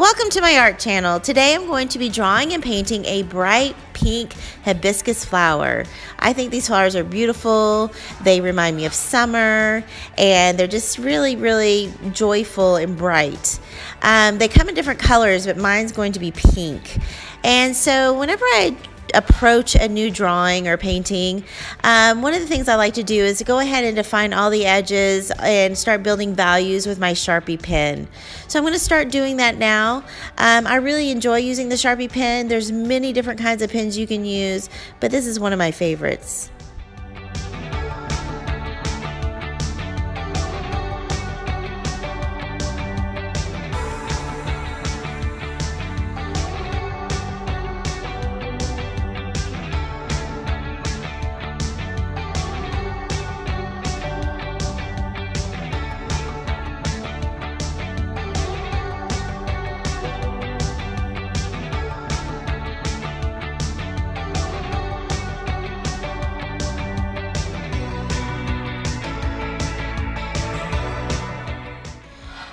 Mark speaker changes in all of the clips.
Speaker 1: Welcome to my art channel. Today I'm going to be drawing and painting a bright pink hibiscus flower. I think these flowers are beautiful. They remind me of summer and they're just really joyful and bright. They come in different colors, but mine's going to be pink. And so whenever I approach a new drawing or painting, one of the things I like to do is go ahead and define all the edges and start building values with my Sharpie pen. So I'm going to start doing that now. I really enjoy using the Sharpie pen. There's many different kinds of pens you can use, but this is one of my favorites.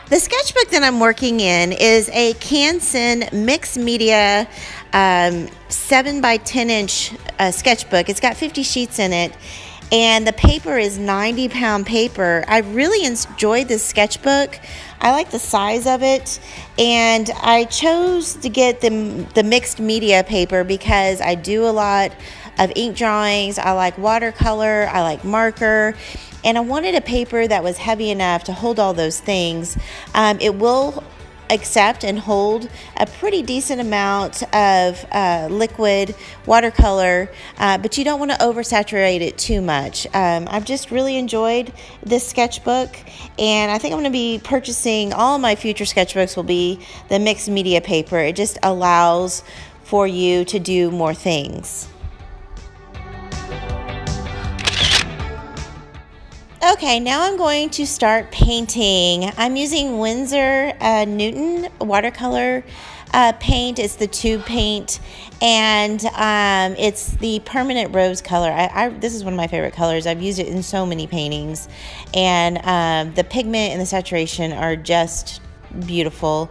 Speaker 1: The sketchbook that I'm working in is a Canson Mixed Media 7 by 10 inch sketchbook. It's got 50 sheets in it, and the paper is 90-pound paper. I really enjoyed this sketchbook. I like the size of it, and I chose to get the mixed media paper because I do a lot of ink drawings. I like watercolor, I like marker, and I wanted a paper that was heavy enough to hold all those things. It will accept and hold a pretty decent amount of liquid watercolor, but you don't want to oversaturate it too much. I've just really enjoyed this sketchbook, and I think I'm going to be purchasing all of my future sketchbooks will be the mixed media paper. It just allows for you to do more things. Okay, now I'm going to start painting. I'm using Windsor Newton watercolor paint. It's the tube paint, and it's the permanent rose color. This is one of my favorite colors. I've used it in so many paintings, and the pigment and the saturation are just beautiful.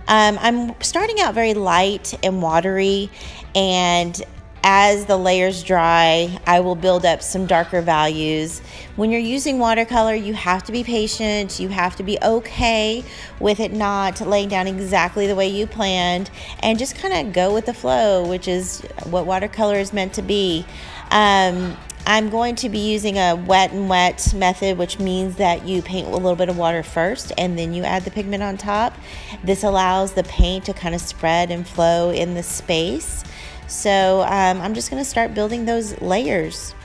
Speaker 1: I'm starting out very light and watery, and as the layers dry, I will build up some darker values. When you're using watercolor, you have to be patient. You have to be okay with it not laying down exactly the way you planned, and just kind of go with the flow, which is what watercolor is meant to be. I'm going to be using a wet and wet method, which means that you paint with a little bit of water first and then you add the pigment on top. This allows the paint to kind of spread and flow in the space. So I'm just going to start building those layers.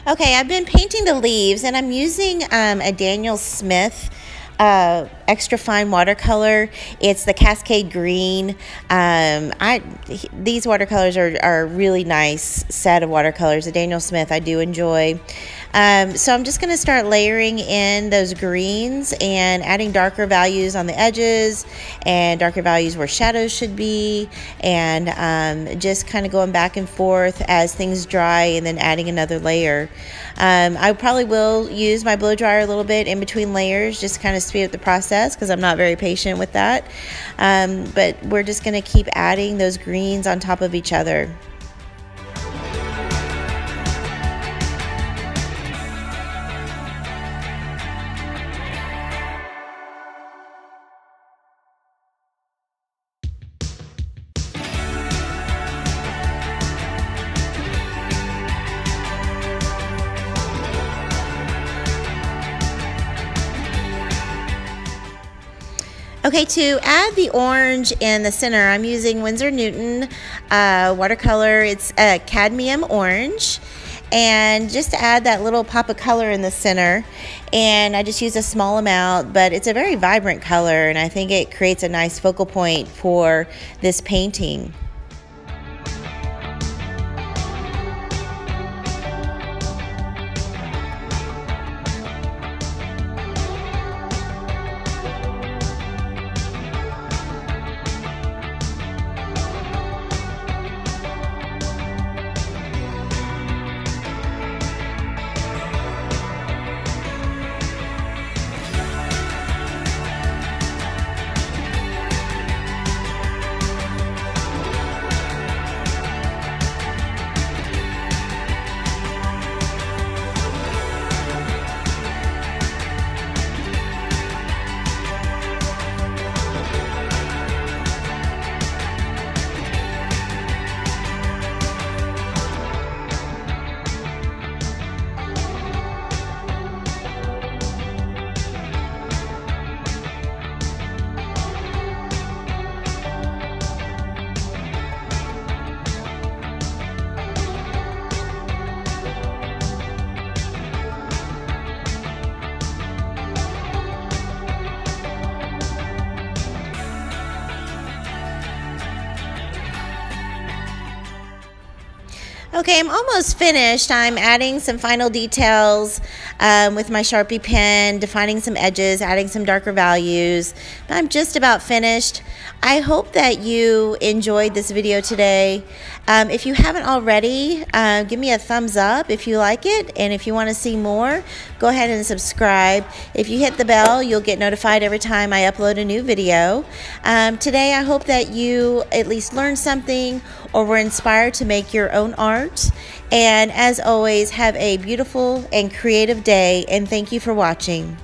Speaker 1: Okay, I've been painting the leaves, and I'm using a Daniel Smith extra fine watercolor. It's the Cascade green. These watercolors are a really nice set of watercolors. The Daniel Smith I do enjoy. So I'm just going to start layering in those greens and adding darker values on the edges and darker values where shadows should be, and just kind of going back and forth as things dry and then adding another layer. I probably will use my blow dryer a little bit in between layers just to kind of speed up the process. process because I'm not very patient with that. But we're just going to keep adding those greens on top of each other. Okay, to add the orange in the center, I'm using Windsor Newton watercolor. It's Cadmium Orange. And just to add that little pop of color in the center, and I just use a small amount, but it's a very vibrant color, and I think it creates a nice focal point for this painting. Okay, I'm almost finished. I'm adding some final details with my Sharpie pen, defining some edges, adding some darker values. I'm just about finished. I hope that you enjoyed this video today. If you haven't already, give me a thumbs up if you like it, and if you want to see more, go ahead and subscribe. If you hit the bell, you'll get notified every time I upload a new video. Today, I hope that you at least learned something or were inspired to make your own art. And as always, have a beautiful and creative day, and thank you for watching.